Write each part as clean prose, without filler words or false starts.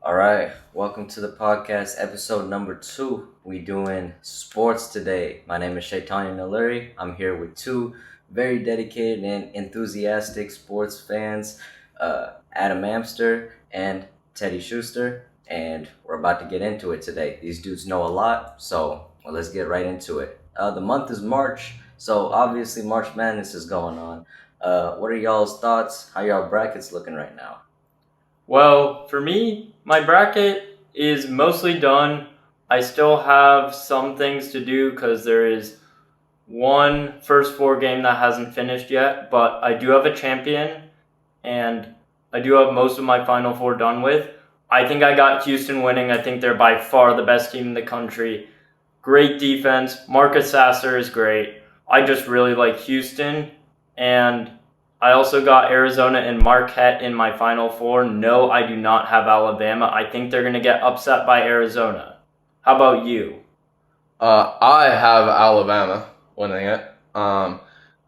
All right, welcome to the podcast, episode number 2. We doing sports today. My name is Shaitanya Naluri. I'm here with two very dedicated and enthusiastic sports fans, Adam Amster and Teddy Schuster, and we're about to get into it today. These dudes know a lot, so let's get right into it. The month is March, so obviously March Madness is going on. What are y'all's thoughts? How y'all brackets looking right now? Well, for me, my bracket is mostly done. I still have some things to do because there is one first four game that hasn't finished yet, but I do have a champion and I do have most of my final four done with. I think I got Houston winning. I think they're by far the best team in the country. Great defense. Marcus Sasser is great. I just really like Houston. And I also got Arizona and Marquette in my final four. No, I do not have Alabama. I think they're going to get upset by Arizona. How about you? I have Alabama winning it. I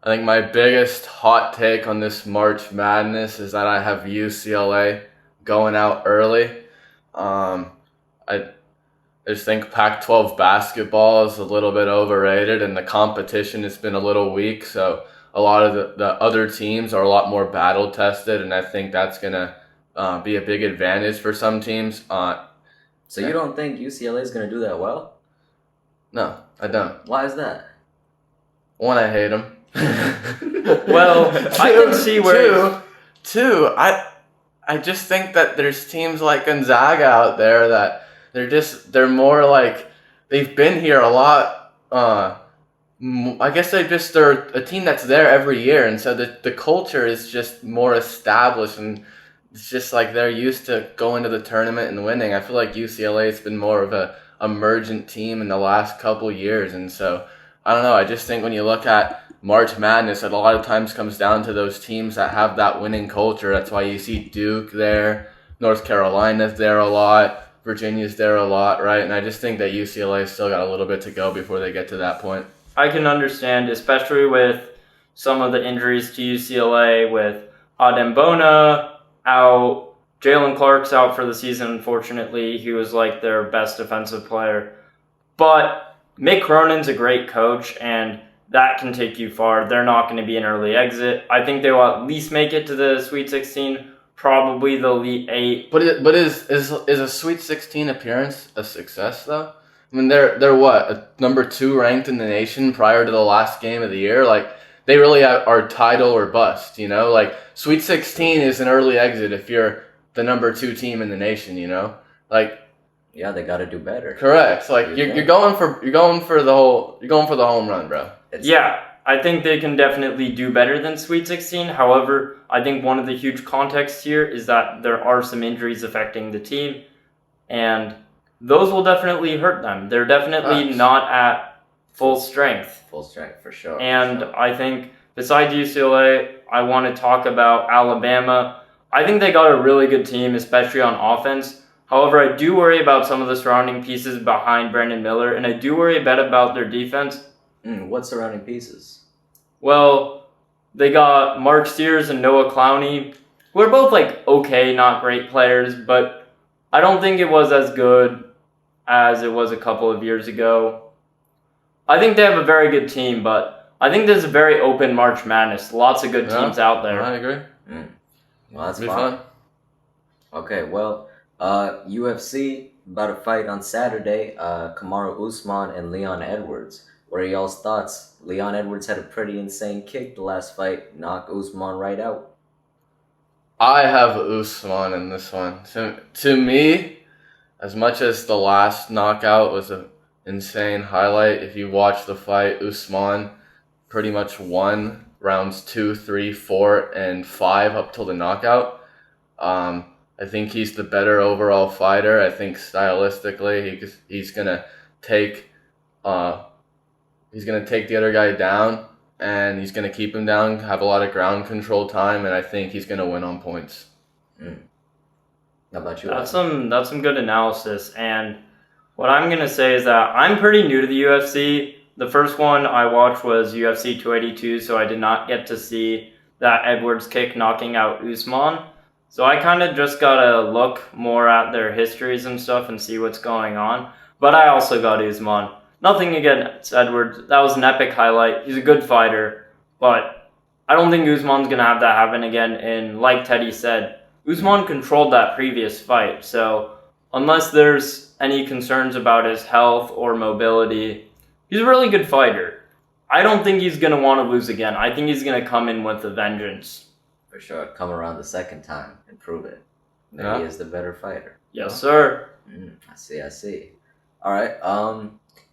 think my biggest hot take on this March Madness is that I have UCLA going out early. I just think Pac-12 basketball is a little bit overrated, and the competition has been a little weak. So a lot of the other teams are a lot more battle tested, and I think that's gonna be a big advantage for some teams. So you don't think UCLA is going to do that well? No, I don't. Why is that? One, I hate them. Well, I can see where. Two, I just think that there's teams like Gonzaga out there that they're more like they've been here a lot. I guess they're a team that's there every year, and so the culture is just more established, and it's just like they're used to going to the tournament and winning. I feel like UCLA has been more of a emergent team in the last couple years, and so I don't know. I just think when you look at March Madness, it a lot of times comes down to those teams that have that winning culture. That's why you see Duke there, North Carolina's there a lot, Virginia's there a lot, right? And I just think that UCLA still got a little bit to go before they get to that point. I can understand, especially with some of the injuries to UCLA, with Adembona out, Jalen Clark's out for the season, unfortunately. He was like their best defensive player. But Mick Cronin's a great coach, and that can take you far. They're not going to be an early exit. I think they will at least make it to the Sweet 16, probably the Elite 8. But is a Sweet 16 appearance a success though? I mean, they're what, number 2 ranked in the nation prior to the last game of the year. Like they really are title or bust. You know, like Sweet 16 is an early exit if you're the number 2 team in the nation. You know, like. Yeah, they got to do better. Correct. Like you're going for the home run, bro. Yeah, I think they can definitely do better than Sweet 16. However, I think one of the huge contexts here is that there are some injuries affecting the team, and those will definitely hurt them. They're definitely not at full strength. Full strength, for sure. And I think besides UCLA, I want to talk about Alabama. I think they got a really good team, especially on offense. However, I do worry about some of the surrounding pieces behind Brandon Miller, and I do worry a bit about their defense. What surrounding pieces? Well, they got Mark Sears and Noah Clowney, who are both like okay, not great players, but I don't think it was as good as it was a couple of years ago. I think they have a very good team, but I think there's a very open March Madness. Lots of good teams out there. I agree. Well, that's fun. Okay, well, UFC about to fight on Saturday. Kamaru Usman and Leon Edwards. What are y'all's thoughts? Leon Edwards had a pretty insane kick the last fight, knocked Usman right out. I have Usman in this one. To me, as much as the last knockout was an insane highlight, if you watch the fight, Usman pretty much won rounds 2, 3, 4, and 5 up till the knockout. I think he's the better overall fighter. I think stylistically, he's gonna take the other guy down, and he's gonna keep him down, have a lot of ground control time, and I think he's gonna win on points. How about you? That's some good analysis, and what I'm gonna say is that I'm pretty new to the UFC. The first one I watched was UFC 282, so I did not get to see that Edwards kick knocking out Usman. So I kind of just gotta look more at their histories and stuff and see what's going on. But I also got Usman. Nothing against Edwards. That was an epic highlight. He's a good fighter, but I don't think Usman's gonna have that happen again. And like Teddy said, Usman controlled that previous fight. So unless there's any concerns about his health or mobility, he's a really good fighter. I don't think he's going to want to lose again. I think he's going to come in with a vengeance. For sure. Come around the second time and prove it. That he is the better fighter. Yes, sir. I see. All right.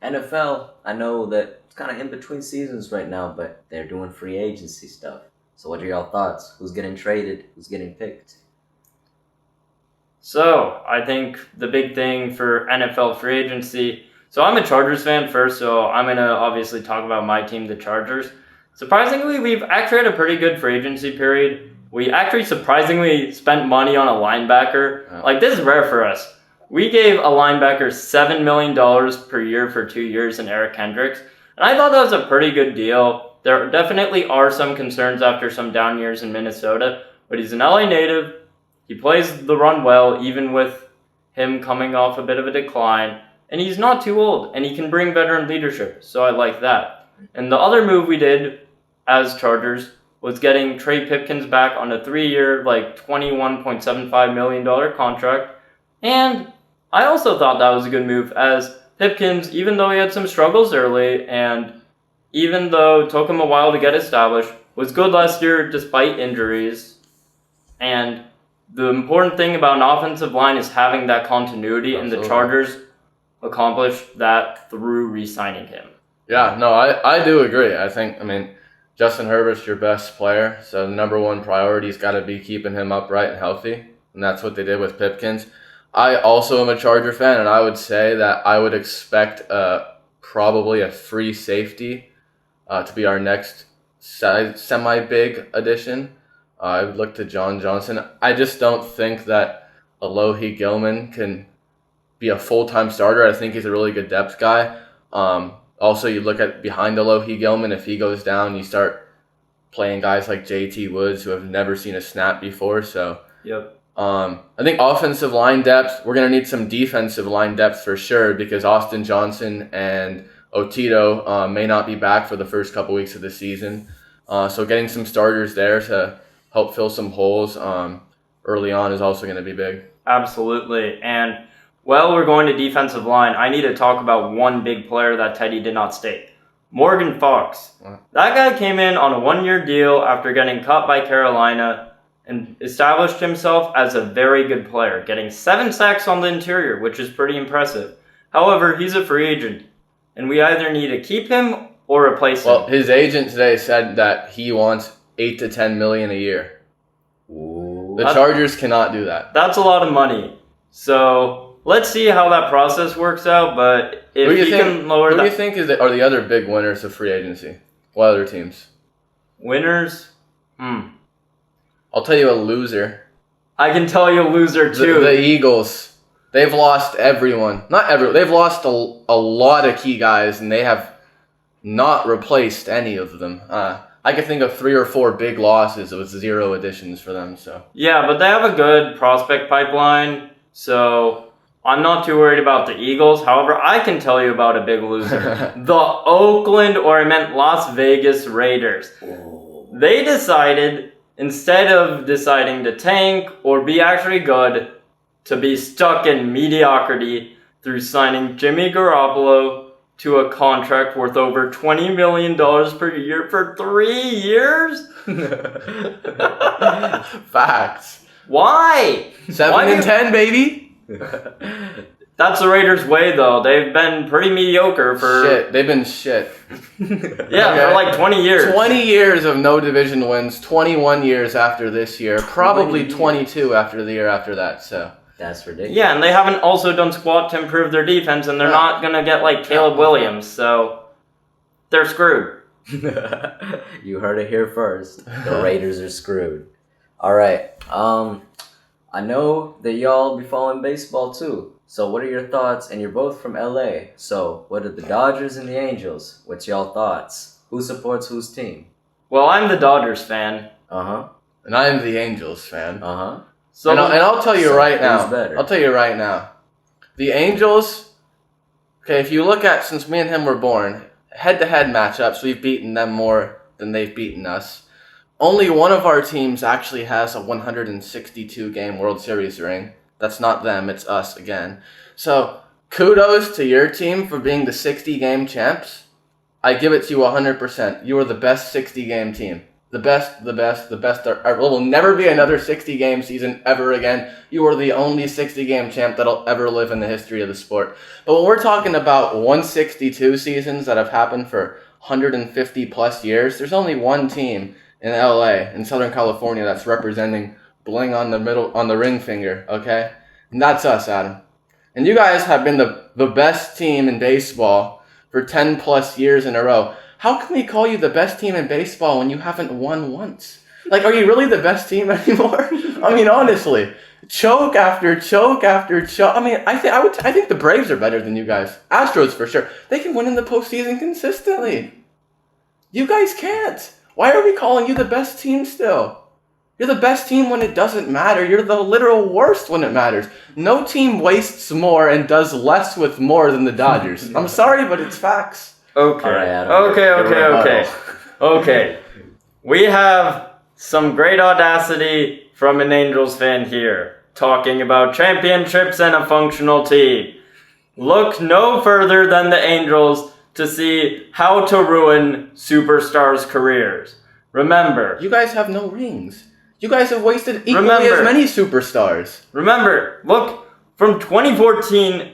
NFL, I know that it's kind of in between seasons right now, but they're doing free agency stuff. So what are y'all thoughts? Who's getting traded? Who's getting picked? So, I think the big thing for NFL free agency. So, I'm a Chargers fan first, so I'm going to obviously talk about my team, the Chargers. Surprisingly, we've actually had a pretty good free agency period. We actually surprisingly spent money on a linebacker. Oh. Like, this is rare for us. We gave a linebacker $7 million per year for 2 years in Eric Kendricks. And I thought that was a pretty good deal. There definitely are some concerns after some down years in Minnesota, but he's an LA native. He plays the run well, even with him coming off a bit of a decline. And he's not too old, and he can bring veteran leadership, so I like that. And the other move we did as Chargers was getting Trey Pipkins back on a 3-year, $21.75 million contract. And I also thought that was a good move, as Pipkins, even though he had some struggles early, and even though it took him a while to get established, was good last year despite injuries. And the important thing about an offensive line is having that continuity, and the Chargers accomplished that through re-signing him. Yeah, no, I do agree. Justin Herbert's your best player, so the number one priority's got to be keeping him upright and healthy, and that's what they did with Pipkins. I also am a Charger fan, and I would say that I would expect probably a free safety to be our next semi-big addition. I would look to John Johnson. I just don't think that Alohi Gilman can be a full-time starter. I think he's a really good depth guy. Also, you look at behind Alohi Gilman, if he goes down, you start playing guys like JT Woods who have never seen a snap before. So, Yep. I think offensive line depth, we're going to need some defensive line depth for sure, because Austin Johnson and Otito may not be back for the first couple weeks of the season. So getting some starters there to help fill some holes early on is also going to be big. Absolutely. And while we're going to defensive line, I need to talk about one big player that Teddy did not state. Morgan Fox. That guy came in on a 1-year deal after getting cut by Carolina and established himself as a very good player, getting 7 sacks on the interior, which is pretty impressive. However, he's a free agent, and we either need to keep him or replace him. Well, his agent today said that he wants $8 to $10 million a year. Ooh. The Chargers cannot do that. That's a lot of money. So let's see how that process works out. But if he can lower that, who do you think are the other big winners of free agency? What other teams? Winners? I'll tell you a loser. I can tell you a loser too. The Eagles. They've lost everyone. Not everyone. They've lost a lot of key guys, and they have not replaced any of them. I could think of 3 or 4 big losses with 0 additions for them. So yeah, but they have a good prospect pipeline, so I'm not too worried about the Eagles. However, I can tell you about a big loser. The Las Vegas Raiders. They decided, instead of deciding to tank or be actually good, to be stuck in mediocrity through signing Jimmy Garoppolo to a contract worth over $20 million per year for 3 years? Facts. Why? 7-10, baby. That's the Raiders' way, though. They've been pretty mediocre for... Shit, they've been shit. For like 20 years. 20 years of no division wins, 21 years after this year, probably 22 after the year after that, so... That's ridiculous. Yeah, and they haven't also done squat to improve their defense, and they're not going to get like Caleb Williams, so they're screwed. You heard it here first. The Raiders are screwed. All right. I know that y'all be following baseball too. So what are your thoughts? And you're both from LA. So what are the Dodgers and the Angels? What's y'all thoughts? Who supports whose team? Well, I'm the Dodgers fan. Uh-huh. And I am the Angels fan. Uh-huh. So and I'll tell you So, right who's now. better? I'll tell you right now. The Angels. Okay, if you look at since me and him were born, head-to-head matchups, we've beaten them more than they've beaten us. Only one of our teams actually has a 162-game World Series ring. That's not them, it's us again. So, kudos to your team for being the 60-game champs. I give it to you 100%. You are the best 60-game team. The best. There will never be another 60-game season ever again. You are the only 60-game champ that'll ever live in the history of the sport. But when we're talking about 162 seasons that have happened for 150 plus years, there's only one team in LA, in Southern California, that's representing bling on the ring finger, okay? And that's us, Adam. And you guys have been the best team in baseball for 10 plus years in a row. How can we call you the best team in baseball when you haven't won once? Like, are you really the best team anymore? I mean, honestly, choke after choke after choke. I mean, I think the Braves are better than you guys. Astros for sure. They can win in the postseason consistently. You guys can't. Why are we calling you the best team still? You're the best team when it doesn't matter. You're the literal worst when it matters. No team wastes more and does less with more than the Dodgers. I'm sorry, but it's facts. Okay. All right, Adam, Okay. Okay. We have some great audacity from an Angels fan here, talking about championships and a functional team. Look no further than the Angels to see how to ruin superstars' careers. Remember, You guys have no rings. You guys have wasted equally as many superstars. look, from 2014,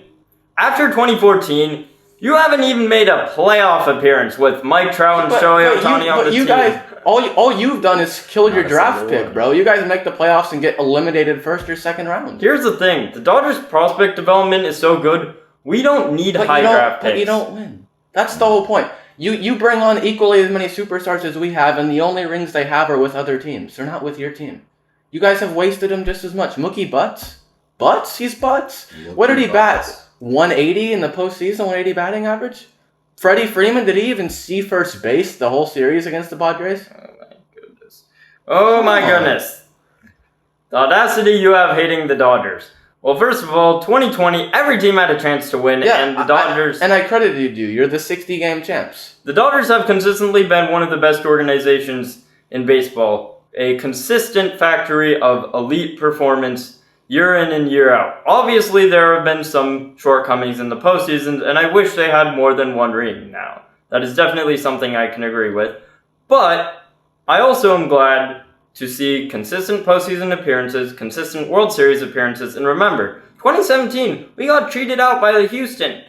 after 2014, you haven't even made a playoff appearance with Mike Trout and Shohei Ohtani on the team. Guys, all you've done is killed your Not a draft single pick, one. bro. You guys make the playoffs and get eliminated first or second round. Here's the thing, the Dodgers' prospect development is so good, we don't need high draft picks. But you don't win. That's the whole point. You bring on equally as many superstars as we have, and the only rings they have are with other teams. They're not with your team. You guys have wasted them just as much. Mookie Betts? He's Butts. What did he bat? 180 in the postseason, 180 batting average? Freddie Freeman, did he even see first base the whole series against the Padres? Oh my goodness. The audacity you have hating the Dodgers. Well, first of all, 2020, every team had a chance to win, and the Dodgers... I credited you. You're the 60-game champs. The Dodgers have consistently been one of the best organizations in baseball. A consistent factory of elite performance year in and year out. Obviously, there have been some shortcomings in the postseason, and I wish they had more than one ring now. That is definitely something I can agree with. But I also am glad to see consistent postseason appearances, consistent World Series appearances, and remember, 2017, we got cheated out by the Houston.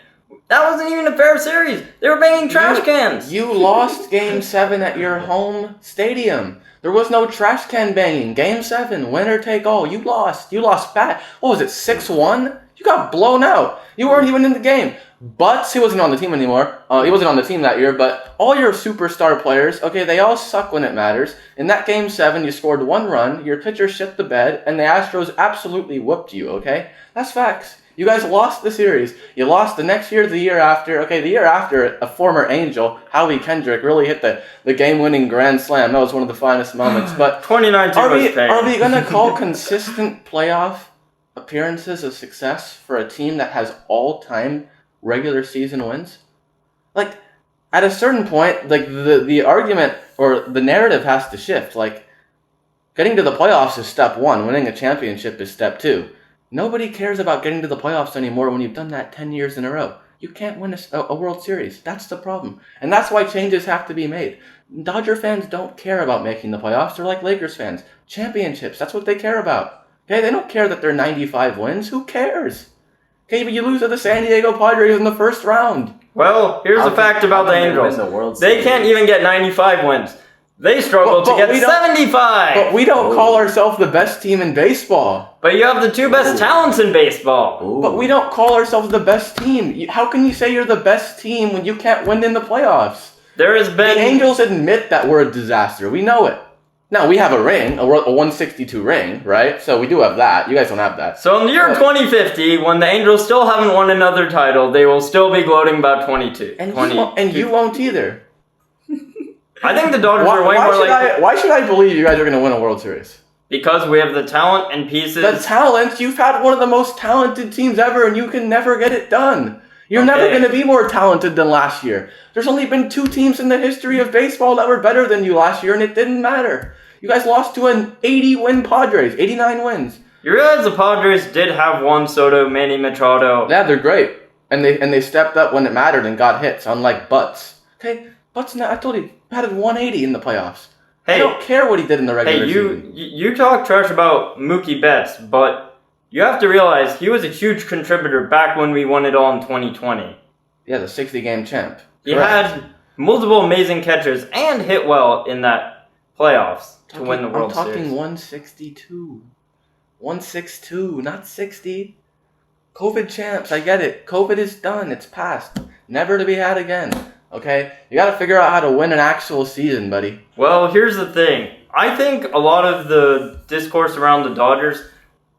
That wasn't even a fair series. They were banging trash cans. You lost Game 7 at your home stadium. There was no trash can banging. Game 7, winner take all. You lost. You lost bad. What was it, 6-1? You got blown out. You weren't even in the game. But he wasn't on the team anymore. He wasn't on the team that year, but all your superstar players, okay, they all suck when it matters. In that Game 7, you scored 1 run, your pitcher shit the bed, and the Astros absolutely whooped you, okay? That's facts. You guys lost the series. You lost the next year, the year after. Okay, the year after, a former Angel, Howie Kendrick, really hit the game-winning grand slam. That was one of the finest moments. But 2019 was pain. Are we going to call consistent playoff appearances a success for a team that has all-time regular season wins? Like, at a certain point, like the argument or the narrative has to shift. Like, getting to the playoffs is step 1. Winning a championship is step 2. Nobody cares about getting to the playoffs anymore when you've done that 10 years in a row. You can't win a World Series. That's the problem. And that's why changes have to be made. Dodger fans don't care about making the playoffs. They're like Lakers fans. Championships, that's what they care about. Okay, they don't care that they're 95 wins. Who cares? Okay, but you lose to the San Diego Padres in the first round. Well, here's a fact about the Angels. They can't even get 95 wins. They struggle to get 75. But we don't call ourselves the best team in baseball. But you have the 2 best talents in baseball. Ooh. But we don't call ourselves the best team. How can you say you're the best team when you can't win in the playoffs? There has been... The Angels admit that we're a disaster. We know it. Now, we have a ring, a 162 ring, right? So we do have that. You guys don't have that. So in the year 2050, when the Angels still haven't won another title, they will still be gloating about 22. And you won't either. I think the Dodgers are way more like... Why should I believe you guys are going to win a World Series? Because we have the talent and pieces. The talent? You've had one of the most talented teams ever, and you can never get it done. You're never Okay. going to be more talented than last year. There's only been 2 teams in the history of baseball that were better than you last year, and it didn't matter. You guys lost to an 80-win Padres, 89 wins. You realize the Padres did have Juan Soto, Manny Machado. Yeah, they're great. And they stepped up when it mattered and got hits, unlike Butts. Okay, Butts, I told you, batted 180 in the playoffs. I don't care what he did in the regular season. You talk trash about Mookie Betts, but you have to realize he was a huge contributor back when we won it all in 2020. Yeah, the 60-game champ. He had multiple amazing catches and hit well in that playoffs to win the World Series. I'm talking 162. 162, not 60. COVID champs, I get it. COVID is done. It's past. Never to be had again. Okay? You got to figure out how to win an actual season, buddy. Well, here's the thing. I think a lot of the discourse around the Dodgers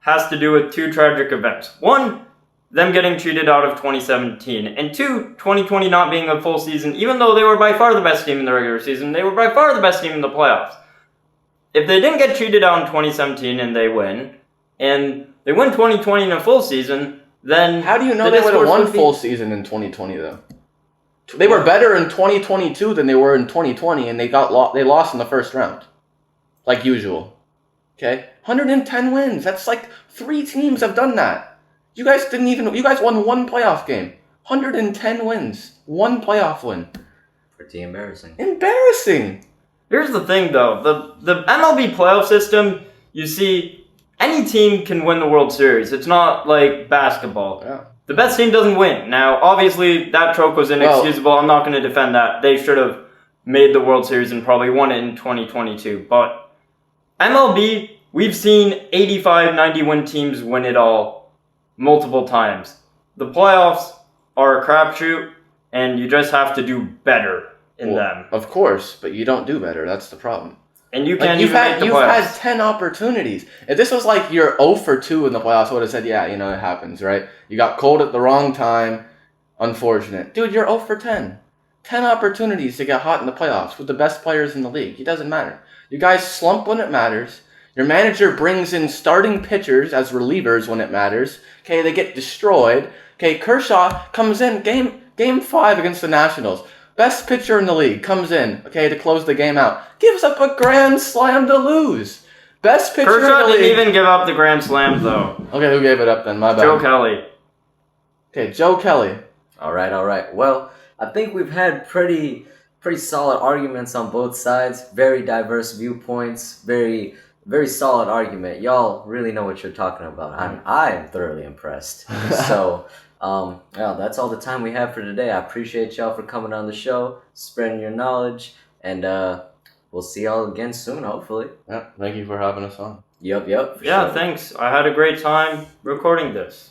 has to do with 2 tragic events. 1, them getting cheated out of 2017. And 2, 2020 not being a full season. Even though they were by far the best team in the regular season, they were by far the best team in the playoffs. If they didn't get cheated out in 2017 and they win 2020 in a full season, then... How do you know they would have won full season in 2020, though? They were better in 2022 than they were in 2020, and they lost in the first round. Like usual. Okay? 110 wins. That's like 3 teams have done that. You guys won 1 playoff game. 110 wins. 1 playoff win. Pretty embarrassing. Embarrassing! Here's the thing, though. The MLB playoff system, you see, any team can win the World Series. It's not like basketball. Yeah. The best team doesn't win. Now, obviously, that choke was inexcusable. I'm not going to defend that. They should have made the World Series and probably won it in 2022. But MLB, we've seen 85, 90-win teams win it all multiple times. The playoffs are a crapshoot, and you just have to do better in them. Of course, but you don't do better. That's the problem. And you can't even make the playoffs. You've had 10 opportunities. If this was like you're 0 for 2 in the playoffs, I would have said, yeah, it happens, right? You got cold at the wrong time. Unfortunate. Dude, you're 0 for 10. 10 opportunities to get hot in the playoffs with the best players in the league. It doesn't matter. You guys slump when it matters. Your manager brings in starting pitchers as relievers when it matters. Okay, they get destroyed. Okay, Kershaw comes in game 5 against the Nationals. Best pitcher in the league comes in, okay, to close the game out. Gives up a grand slam to lose. Best pitcher in the league. Kershaw didn't even give up the grand slam, though. Okay, who gave it up then? My bad. Joe Kelly. Okay, Joe Kelly. All right. Well, I think we've had pretty solid arguments on both sides. Very diverse viewpoints. Very solid argument. Y'all really know what you're talking about. I am thoroughly impressed. So, yeah, that's all the time we have for today. I appreciate y'all for coming on the show, spreading your knowledge, and we'll see y'all again soon, hopefully. Yeah, thank you for having us on. Yep. Yeah, thanks. I had a great time recording this.